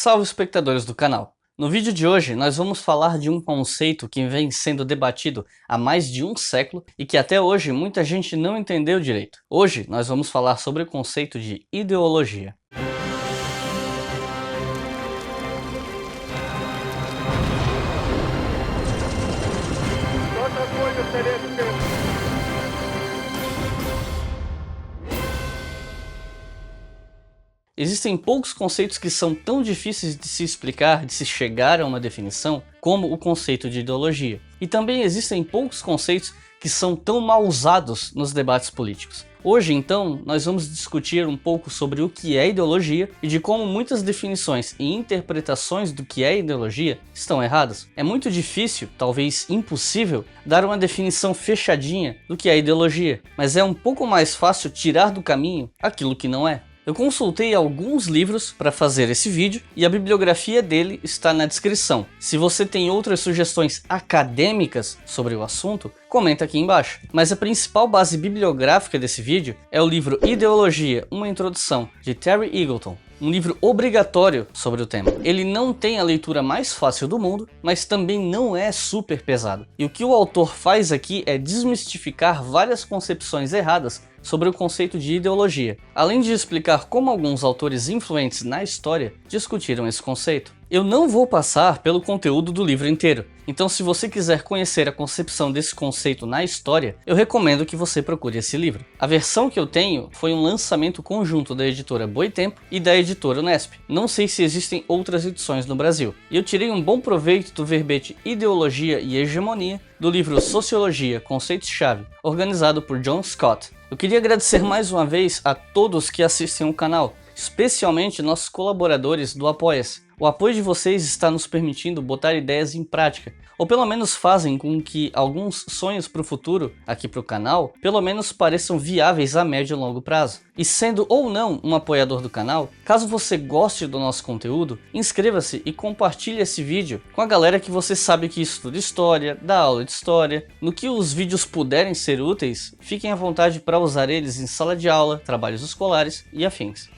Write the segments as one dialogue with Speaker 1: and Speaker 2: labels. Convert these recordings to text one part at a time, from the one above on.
Speaker 1: Salve espectadores do canal! No vídeo de hoje nós vamos falar de um conceito que vem sendo debatido há mais de um século e que até hoje muita gente não entendeu direito. Hoje nós vamos falar sobre o conceito de ideologia. Existem poucos conceitos que são tão difíceis de se explicar, de se chegar a uma definição, como o conceito de ideologia. E também existem poucos conceitos que são tão mal usados nos debates políticos. Hoje, então, nós vamos discutir um pouco sobre o que é ideologia e de como muitas definições e interpretações do que é ideologia estão erradas. É muito difícil, talvez impossível, dar uma definição fechadinha do que é ideologia, mas é um pouco mais fácil tirar do caminho aquilo que não é. Eu consultei alguns livros para fazer esse vídeo e a bibliografia dele está na descrição. Se você tem outras sugestões acadêmicas sobre o assunto, comenta aqui embaixo. Mas a principal base bibliográfica desse vídeo é o livro Ideologia, uma Introdução, de Terry Eagleton. Um livro obrigatório sobre o tema. Ele não tem a leitura mais fácil do mundo, mas também não é super pesado. E o que o autor faz aqui é desmistificar várias concepções erradas sobre o conceito de ideologia, além de explicar como alguns autores influentes na história discutiram esse conceito. Eu não vou passar pelo conteúdo do livro inteiro, então se você quiser conhecer a concepção desse conceito na história, eu recomendo que você procure esse livro. A versão que eu tenho foi um lançamento conjunto da editora Boitempo e da editora Unesp. Não sei se existem outras edições no Brasil. E eu tirei um bom proveito do verbete Ideologia e Hegemonia do livro Sociologia, Conceitos-Chave, organizado por John Scott. Eu queria agradecer mais uma vez a todos que assistem o canal, especialmente nossos colaboradores do Apoia-se. O apoio de vocês está nos permitindo botar ideias em prática, ou pelo menos fazem com que alguns sonhos para o futuro, aqui para o canal, pelo menos pareçam viáveis a médio e longo prazo. E sendo ou não um apoiador do canal, caso você goste do nosso conteúdo, inscreva-se e compartilhe esse vídeo com a galera que você sabe que estuda história, dá aula de história. No que os vídeos puderem ser úteis, fiquem à vontade para usar eles em sala de aula, trabalhos escolares e afins.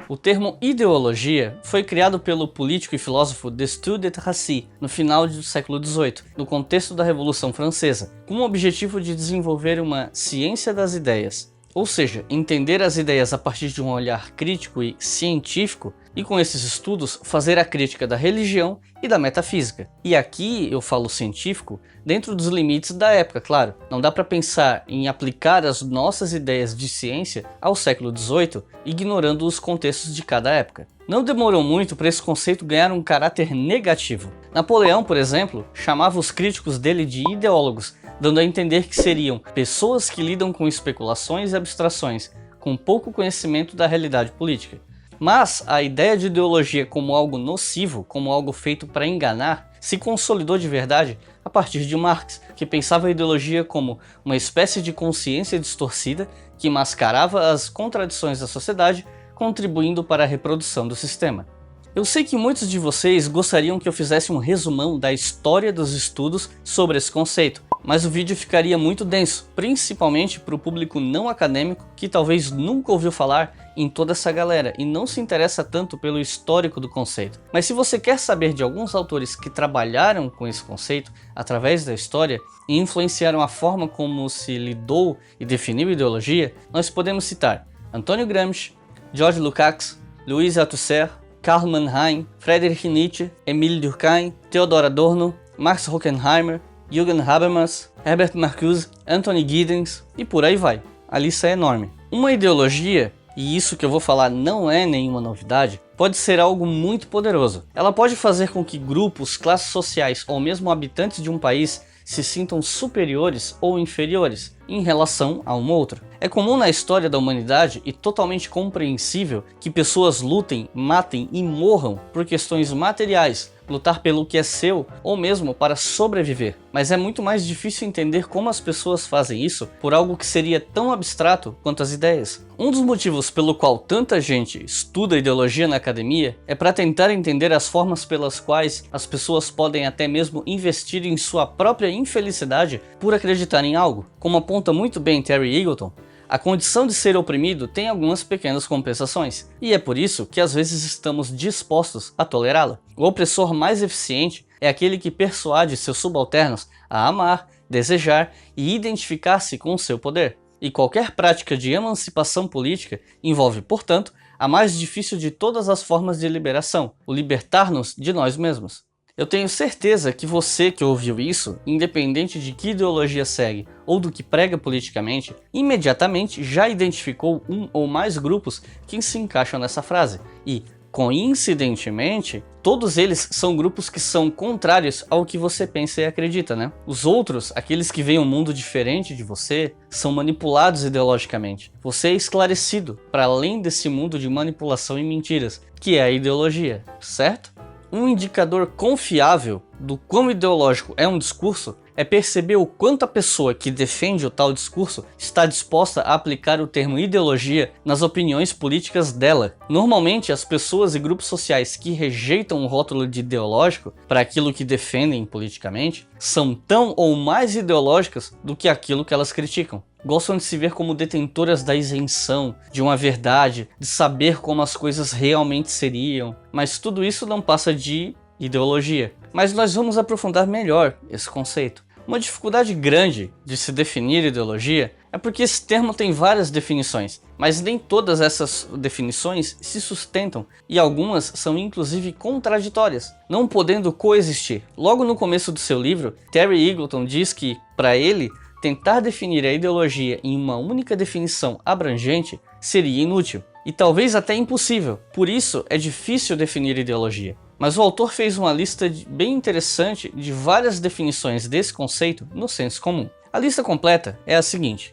Speaker 1: O termo ideologia foi criado pelo político e filósofo Destutt de Tracy no final do século XVIII, no contexto da Revolução Francesa, com o objetivo de desenvolver uma ciência das ideias, ou seja, entender as ideias a partir de um olhar crítico e científico, e com esses estudos fazer a crítica da religião e da metafísica. E aqui eu falo científico dentro dos limites da época, claro. Não dá para pensar em aplicar as nossas ideias de ciência ao século XVIII, ignorando os contextos de cada época. Não demorou muito para esse conceito ganhar um caráter negativo. Napoleão, por exemplo, chamava os críticos dele de ideólogos, dando a entender que seriam pessoas que lidam com especulações e abstrações, com pouco conhecimento da realidade política. Mas a ideia de ideologia como algo nocivo, como algo feito para enganar, se consolidou de verdade a partir de Marx, que pensava a ideologia como uma espécie de consciência distorcida que mascarava as contradições da sociedade, contribuindo para a reprodução do sistema. Eu sei que muitos de vocês gostariam que eu fizesse um resumão da história dos estudos sobre esse conceito, mas o vídeo ficaria muito denso, principalmente para o público não acadêmico que talvez nunca ouviu falar em toda essa galera e não se interessa tanto pelo histórico do conceito. Mas se você quer saber de alguns autores que trabalharam com esse conceito através da história e influenciaram a forma como se lidou e definiu ideologia, nós podemos citar Antônio Gramsci, George Lukács, Louis Althusser, Karl Mannheim, Friedrich Nietzsche, Émile Durkheim, Theodor Adorno, Max Horkheimer, Jürgen Habermas, Herbert Marcuse, Anthony Giddens e por aí vai. A lista é enorme. Uma ideologia, e isso que eu vou falar não é nenhuma novidade, pode ser algo muito poderoso. Ela pode fazer com que grupos, classes sociais ou mesmo habitantes de um país se sintam superiores ou inferiores em relação a um outro. É comum na história da humanidade e totalmente compreensível que pessoas lutem, matem e morram por questões materiais, lutar pelo que é seu ou mesmo para sobreviver. Mas é muito mais difícil entender como as pessoas fazem isso por algo que seria tão abstrato quanto as ideias. Um dos motivos pelo qual tanta gente estuda ideologia na academia é para tentar entender as formas pelas quais as pessoas podem até mesmo investir em sua própria infelicidade por acreditar em algo. Como aponta muito bem Terry Eagleton, A condição de ser oprimido tem algumas pequenas compensações, e é por isso que às vezes estamos dispostos a tolerá-la. O opressor mais eficiente é aquele que persuade seus subalternos a amar, desejar e identificar-se com o seu poder. E qualquer prática de emancipação política envolve, portanto, a mais difícil de todas as formas de liberação, o libertar-nos de nós mesmos. Eu tenho certeza que você que ouviu isso, independente de que ideologia segue ou do que prega politicamente, imediatamente já identificou um ou mais grupos que se encaixam nessa frase. E, coincidentemente, todos eles são grupos que são contrários ao que você pensa e acredita, né? Os outros, aqueles que veem um mundo diferente de você, são manipulados ideologicamente. Você é esclarecido para além desse mundo de manipulação e mentiras, que é a ideologia, certo? Um indicador confiável do quão ideológico é um discurso é perceber o quanto a pessoa que defende o tal discurso está disposta a aplicar o termo ideologia nas opiniões políticas dela. Normalmente, as pessoas e grupos sociais que rejeitam o rótulo de ideológico para aquilo que defendem politicamente são tão ou mais ideológicas do que aquilo que elas criticam. Gostam de se ver como detentoras da isenção, de uma verdade, de saber como as coisas realmente seriam, mas tudo isso não passa de ideologia. Mas nós vamos aprofundar melhor esse conceito. Uma dificuldade grande de se definir ideologia é porque esse termo tem várias definições, mas nem todas essas definições se sustentam e algumas são inclusive contraditórias, não podendo coexistir. Logo no começo do seu livro, Terry Eagleton diz que, para ele, tentar definir a ideologia em uma única definição abrangente seria inútil e talvez até impossível. Por isso é difícil definir ideologia. Mas o autor fez uma lista bem interessante de várias definições desse conceito no senso comum. A lista completa é a seguinte: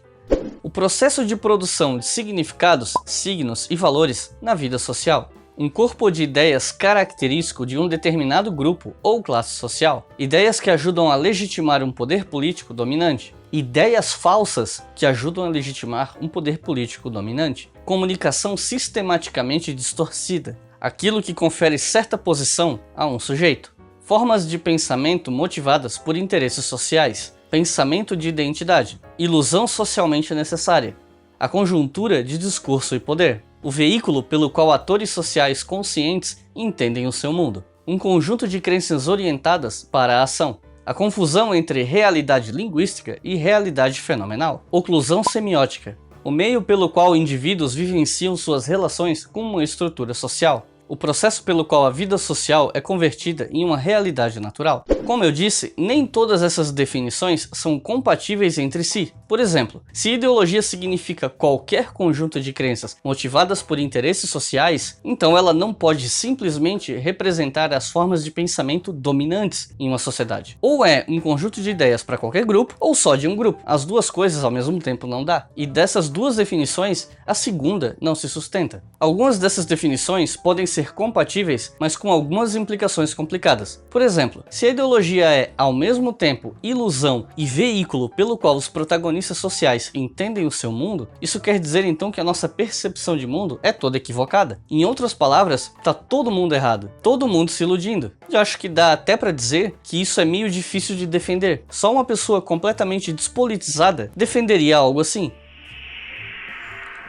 Speaker 1: o processo de produção de significados, signos e valores na vida social. Um corpo de ideias característico de um determinado grupo ou classe social. Ideias que ajudam a legitimar um poder político dominante. Ideias falsas que ajudam a legitimar um poder político dominante. Comunicação sistematicamente distorcida. Aquilo que confere certa posição a um sujeito. Formas de pensamento motivadas por interesses sociais. Pensamento de identidade. Ilusão socialmente necessária. A conjuntura de discurso e poder. O veículo pelo qual atores sociais conscientes entendem o seu mundo. Um conjunto de crenças orientadas para a ação. A confusão entre realidade linguística e realidade fenomenal. Oclusão semiótica. O meio pelo qual indivíduos vivenciam suas relações com uma estrutura social. O processo pelo qual a vida social é convertida em uma realidade natural. Como eu disse, nem todas essas definições são compatíveis entre si. Por exemplo, se ideologia significa qualquer conjunto de crenças motivadas por interesses sociais, então ela não pode simplesmente representar as formas de pensamento dominantes em uma sociedade. Ou é um conjunto de ideias para qualquer grupo, ou só de um grupo. As duas coisas ao mesmo tempo não dá. E dessas duas definições, a segunda não se sustenta. Algumas dessas definições podem ser compatíveis, mas com algumas implicações complicadas. Por exemplo, se a ideologia é, ao mesmo tempo, ilusão e veículo pelo qual os protagonistas sociais entendem o seu mundo, isso quer dizer então que a nossa percepção de mundo é toda equivocada. Em outras palavras, tá todo mundo errado, todo mundo se iludindo. Eu acho que dá até para dizer que isso é meio difícil de defender. Só uma pessoa completamente despolitizada defenderia algo assim.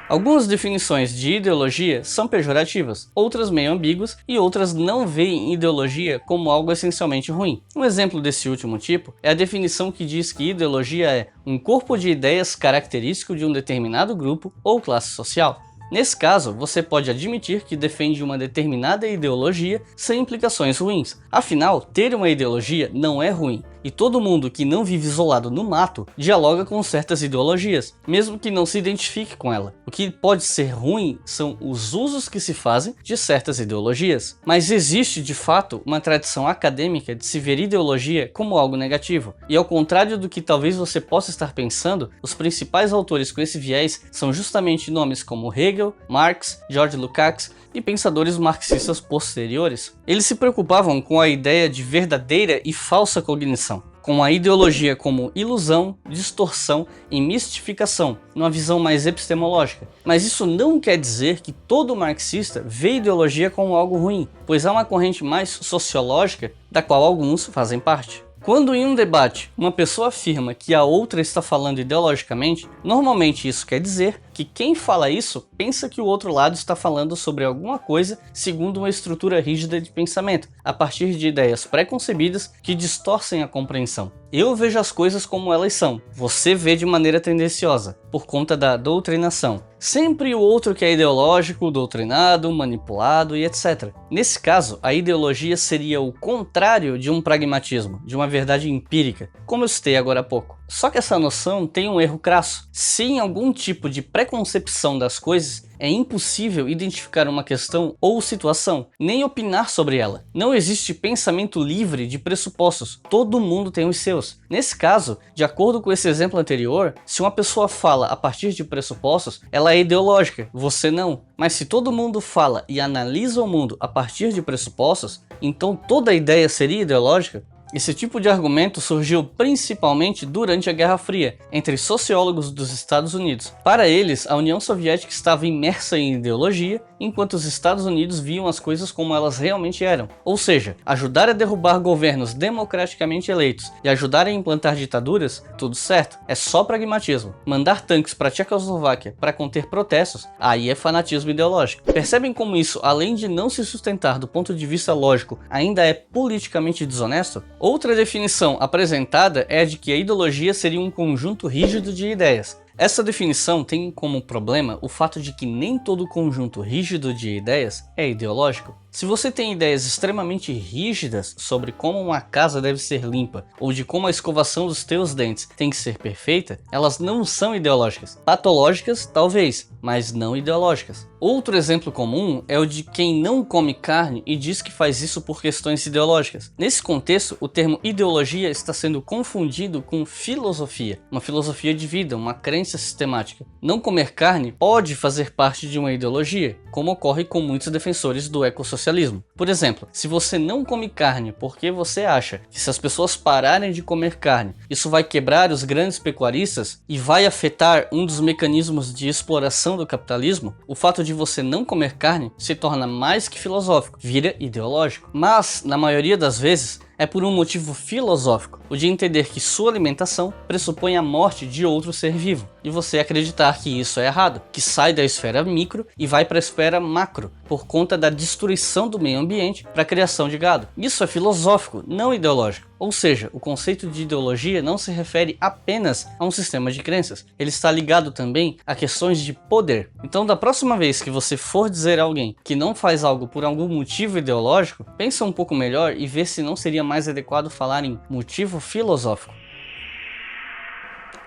Speaker 1: Algumas definições de ideologia são pejorativas, outras meio ambíguas e outras não veem ideologia como algo essencialmente ruim. Um exemplo desse último tipo é a definição que diz que ideologia é um corpo de ideias característico de um determinado grupo ou classe social. Nesse caso, você pode admitir que defende uma determinada ideologia sem implicações ruins. Afinal, ter uma ideologia não é ruim, e todo mundo que não vive isolado no mato dialoga com certas ideologias, mesmo que não se identifique com ela. O que pode ser ruim são os usos que se fazem de certas ideologias. Mas existe, de fato, uma tradição acadêmica de se ver ideologia como algo negativo. E ao contrário do que talvez você possa estar pensando, os principais autores com esse viés são justamente nomes como Hegel, Marx, George Lukács e pensadores marxistas posteriores. Eles se preocupavam com a ideia de verdadeira e falsa cognição, com a ideologia como ilusão, distorção e mistificação, numa visão mais epistemológica. Mas isso não quer dizer que todo marxista vê ideologia como algo ruim, pois há uma corrente mais sociológica da qual alguns fazem parte. Quando em um debate uma pessoa afirma que a outra está falando ideologicamente, normalmente isso quer dizer que quem fala isso pensa que o outro lado está falando sobre alguma coisa segundo uma estrutura rígida de pensamento, a partir de ideias pré-concebidas que distorcem a compreensão. Eu vejo as coisas como elas são, você vê de maneira tendenciosa, por conta da doutrinação. Sempre o outro que é ideológico, doutrinado, manipulado e etc. Nesse caso, a ideologia seria o contrário de um pragmatismo, de uma verdade empírica, como eu citei agora há pouco. Só que essa noção tem um erro crasso. Se em algum tipo de preconcepção das coisas, é impossível identificar uma questão ou situação, nem opinar sobre ela. Não existe pensamento livre de pressupostos, todo mundo tem os seus. Nesse caso, de acordo com esse exemplo anterior, se uma pessoa fala a partir de pressupostos, ela é ideológica, você não. Mas se todo mundo fala e analisa o mundo a partir de pressupostos, então toda a ideia seria ideológica? Esse tipo de argumento surgiu principalmente durante a Guerra Fria, entre sociólogos dos Estados Unidos. Para eles, a União Soviética estava imersa em ideologia, enquanto os Estados Unidos viam as coisas como elas realmente eram. Ou seja, ajudar a derrubar governos democraticamente eleitos e ajudar a implantar ditaduras, tudo certo, é só pragmatismo. Mandar tanques para a Tchecoslováquia para conter protestos, aí é fanatismo ideológico. Percebem como isso, além de não se sustentar do ponto de vista lógico, ainda é politicamente desonesto? Outra definição apresentada é a de que a ideologia seria um conjunto rígido de ideias. Essa definição tem como problema o fato de que nem todo conjunto rígido de ideias é ideológico. Se você tem ideias extremamente rígidas sobre como uma casa deve ser limpa ou de como a escovação dos teus dentes tem que ser perfeita, elas não são ideológicas. Patológicas, talvez, mas não ideológicas. Outro exemplo comum é o de quem não come carne e diz que faz isso por questões ideológicas. Nesse contexto, o termo ideologia está sendo confundido com filosofia, uma filosofia de vida, uma crença sistemática. Não comer carne pode fazer parte de uma ideologia, como ocorre com muitos defensores do ecossocialismo. Por exemplo, se você não come carne porque você acha que se as pessoas pararem de comer carne, isso vai quebrar os grandes pecuaristas e vai afetar um dos mecanismos de exploração do capitalismo, o fato de você não comer carne se torna mais que filosófico, vira ideológico. Mas, na maioria das vezes, é por um motivo filosófico, o de entender que sua alimentação pressupõe a morte de outro ser vivo, e você acreditar que isso é errado, que sai da esfera micro e vai para a esfera macro, por conta da destruição do meio ambiente para a criação de gado. Isso é filosófico, não ideológico. Ou seja, o conceito de ideologia não se refere apenas a um sistema de crenças, ele está ligado também a questões de poder. Então, da próxima vez que você for dizer a alguém que não faz algo por algum motivo ideológico, pensa um pouco melhor e vê se não seria mais adequado falar em motivo filosófico.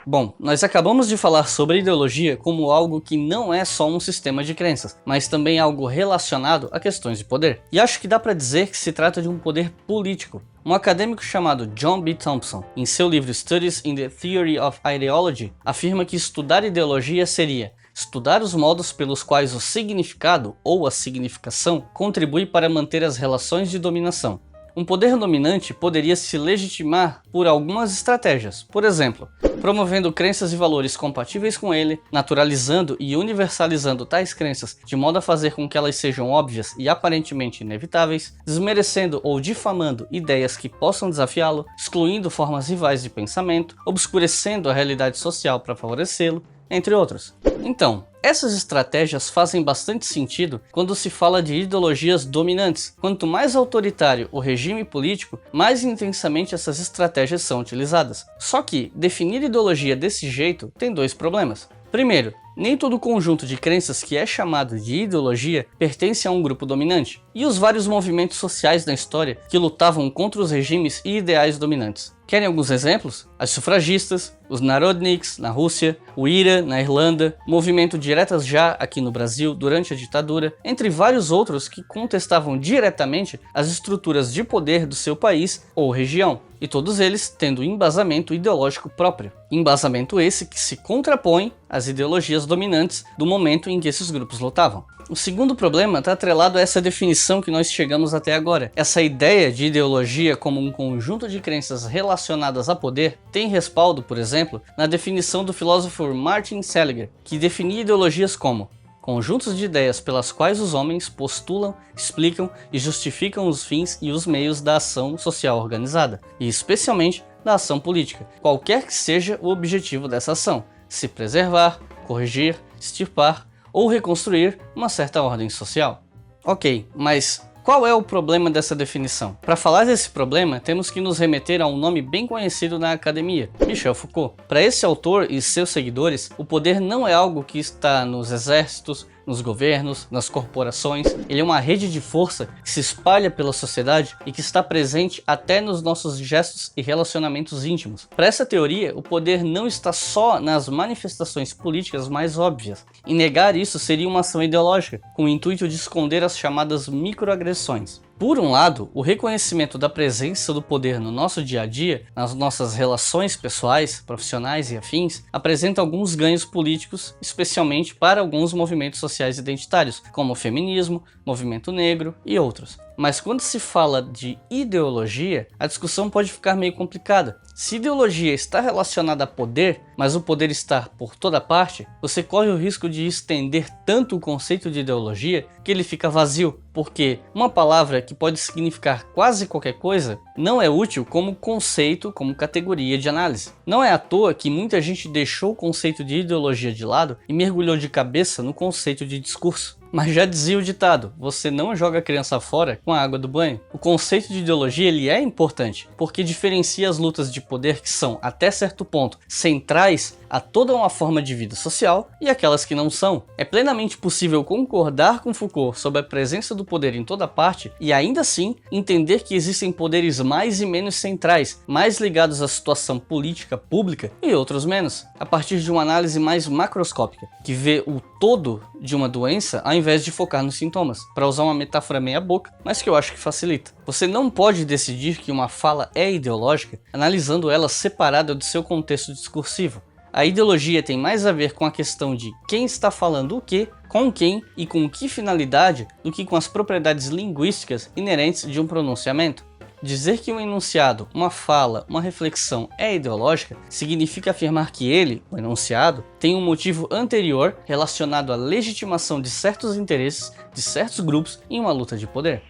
Speaker 1: Bom, nós acabamos de falar sobre ideologia como algo que não é só um sistema de crenças, mas também algo relacionado a questões de poder. E acho que dá para dizer que se trata de um poder político. Um acadêmico chamado John B. Thompson, em seu livro Studies in the Theory of Ideology, afirma que estudar ideologia seria estudar os modos pelos quais o significado ou a significação contribui para manter as relações de dominação. Um poder dominante poderia se legitimar por algumas estratégias, por exemplo, promovendo crenças e valores compatíveis com ele, naturalizando e universalizando tais crenças de modo a fazer com que elas sejam óbvias e aparentemente inevitáveis, desmerecendo ou difamando ideias que possam desafiá-lo, excluindo formas rivais de pensamento, obscurecendo a realidade social para favorecê-lo, entre outros. Então, essas estratégias fazem bastante sentido quando se fala de ideologias dominantes. Quanto mais autoritário o regime político, mais intensamente essas estratégias são utilizadas. Só que definir ideologia desse jeito tem dois problemas. Primeiro, nem todo conjunto de crenças que é chamado de ideologia pertence a um grupo dominante. E os vários movimentos sociais na história que lutavam contra os regimes e ideais dominantes. Querem alguns exemplos? As sufragistas, os Narodniks na Rússia, o IRA na Irlanda, o movimento Diretas Já aqui no Brasil durante a ditadura, entre vários outros que contestavam diretamente as estruturas de poder do seu país ou região, e todos eles tendo embasamento ideológico próprio. Embasamento esse que se contrapõe às ideologias dominantes do momento em que esses grupos lutavam. O segundo problema está atrelado a essa definição que nós chegamos até agora. Essa ideia de ideologia como um conjunto de crenças relacionadas a poder tem respaldo, por exemplo, na definição do filósofo Martin Seligger, que definia ideologias como conjuntos de ideias pelas quais os homens postulam, explicam e justificam os fins e os meios da ação social organizada, e especialmente da ação política, qualquer que seja o objetivo dessa ação, se preservar, corrigir, extirpar ou reconstruir uma certa ordem social. Ok, mas qual é o problema dessa definição? Para falar desse problema, temos que nos remeter a um nome bem conhecido na academia, Michel Foucault. Para esse autor e seus seguidores, o poder não é algo que está nos exércitos, nos governos, nas corporações. Ele é uma rede de força que se espalha pela sociedade e que está presente até nos nossos gestos e relacionamentos íntimos. Para essa teoria, o poder não está só nas manifestações políticas mais óbvias, e negar isso seria uma ação ideológica, com o intuito de esconder as chamadas microagressões. Por um lado, o reconhecimento da presença do poder no nosso dia a dia, nas nossas relações pessoais, profissionais e afins, apresenta alguns ganhos políticos, especialmente para alguns movimentos sociais identitários, como o feminismo, movimento negro e outros. Mas quando se fala de ideologia, a discussão pode ficar meio complicada. Se ideologia está relacionada a poder, mas o poder está por toda parte, você corre o risco de estender tanto o conceito de ideologia que ele fica vazio, porque uma palavra que pode significar quase qualquer coisa não é útil como conceito, como categoria de análise. Não é à toa que muita gente deixou o conceito de ideologia de lado e mergulhou de cabeça no conceito de discurso. Mas já dizia o ditado, você não joga a criança fora com a água do banho. O conceito de ideologia ele é importante, porque diferencia as lutas de poder que são, até certo ponto, centrais a toda uma forma de vida social e aquelas que não são. É plenamente possível concordar com Foucault sobre a presença do poder em toda parte e ainda assim entender que existem poderes mais e menos centrais, mais ligados à situação política pública e outros menos, a partir de uma análise mais macroscópica, que vê o todo de uma doença ao invés de focar nos sintomas, para usar uma metáfora meia boca, mas que eu acho que facilita. Você não pode decidir que uma fala é ideológica analisando ela separada do seu contexto discursivo. A ideologia tem mais a ver com a questão de quem está falando o que, com quem e com que finalidade, do que com as propriedades linguísticas inerentes de um pronunciamento. Dizer que um enunciado, uma fala, uma reflexão é ideológica significa afirmar que ele, o enunciado, tem um motivo anterior relacionado à legitimação de certos interesses de certos grupos em uma luta de poder.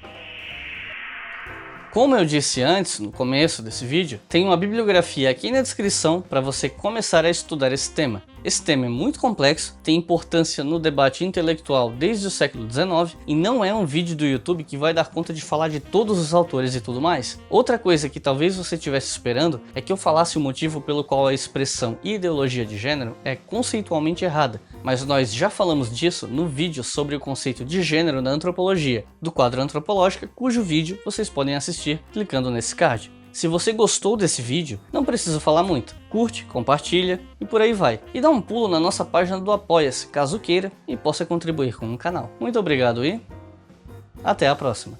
Speaker 1: Como eu disse antes, no começo desse vídeo, tem uma bibliografia aqui na descrição para você começar a estudar esse tema. Esse tema é muito complexo, tem importância no debate intelectual desde o século XIX e não é um vídeo do YouTube que vai dar conta de falar de todos os autores e tudo mais. Outra coisa que talvez você estivesse esperando é que eu falasse o motivo pelo qual a expressão ideologia de gênero é conceitualmente errada, mas nós já falamos disso no vídeo sobre o conceito de gênero na antropologia, do quadro Antropológica, cujo vídeo vocês podem assistir clicando nesse card. Se você gostou desse vídeo, não precisa falar muito. Curte, compartilha e por aí vai. E dá um pulo na nossa página do Apoia-se, caso queira e possa contribuir com o canal. Muito obrigado e até a próxima.